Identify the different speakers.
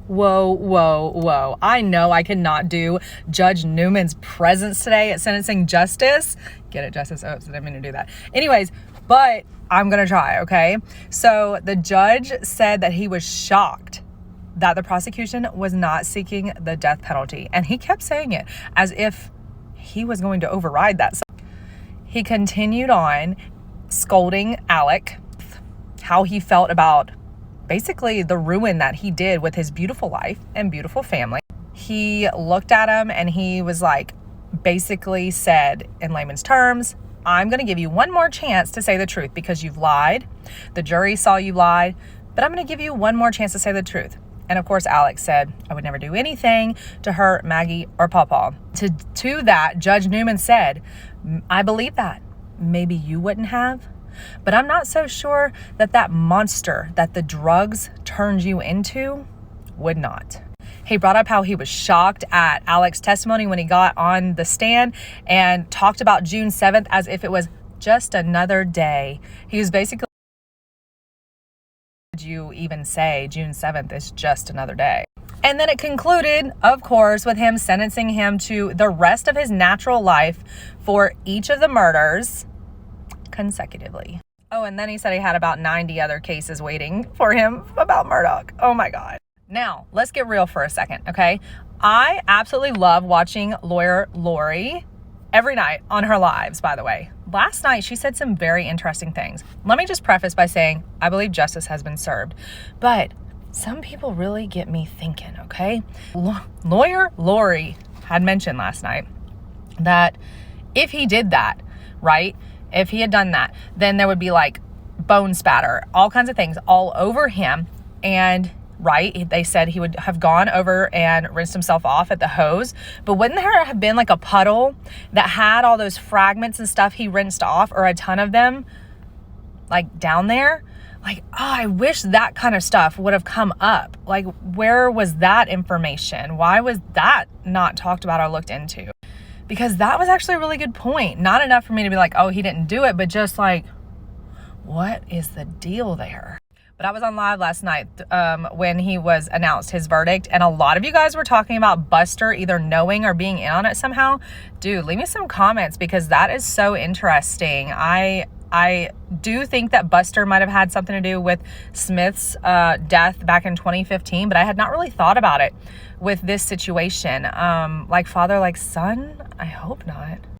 Speaker 1: Whoa, whoa, whoa. I know I cannot do Judge Newman's presence today at Sentencing Justice. Get it, Justice? Oh, I didn't mean to do that. Anyways, but I'm going to try, okay? So the judge said that he was shocked that the prosecution was not seeking the death penalty. And he kept saying it as if he was going to override that. He continued on scolding Alec, how he felt about basically the ruin that he did with his beautiful life and beautiful family. He looked at him and he was like, basically said in layman's terms, I'm going to give you one more chance to say the truth because you've lied. The jury saw you lie, but I'm going to give you one more chance to say the truth. And of course, Alex said, I would never do anything to hurt Maggie or Pawpaw. To that, Judge Newman said, I believe that. Maybe you wouldn't have, but I'm not so sure that that monster that the drugs turned you into would not. He brought up how he was shocked at Alex's testimony when he got on the stand and talked about June 7th as if it was just another day. He was basically, did you even say June 7th is just another day? And then it concluded, of course, with him sentencing him to the rest of his natural life for each of the murders consecutively. Oh, and then he said he had about 90 other cases waiting for him about Murdaugh. Oh my God. Now, let's get real for a second, okay? I absolutely love watching lawyer Lori every night on her lives, by the way. Last night, she said some very interesting things. Let me just preface by saying, I believe justice has been served. But some people really get me thinking, okay? Lawyer Lori had mentioned last night that if he did that, right? If he had done that, then there would be like bone spatter, all kinds of things all over him. And right, they said he would have gone over and rinsed himself off at the hose. But wouldn't there have been like a puddle that had all those fragments and stuff he rinsed off, or a ton of them like down there? Like, oh, I wish that kind of stuff would have come up. Like, where was that information? Why was that not talked about or looked into? Because that was actually a really good point. Not enough for me to be like, oh, he didn't do it, but just like, what is the deal there? But I was on live last night when he was announced his verdict, and a lot of you guys were talking about Buster either knowing or being in on it somehow. Dude, leave me some comments because that is so interesting. I do think that Buster might have had something to do with Smith's death back in 2015, but I had not really thought about it with this situation. Like father, like son? I hope not.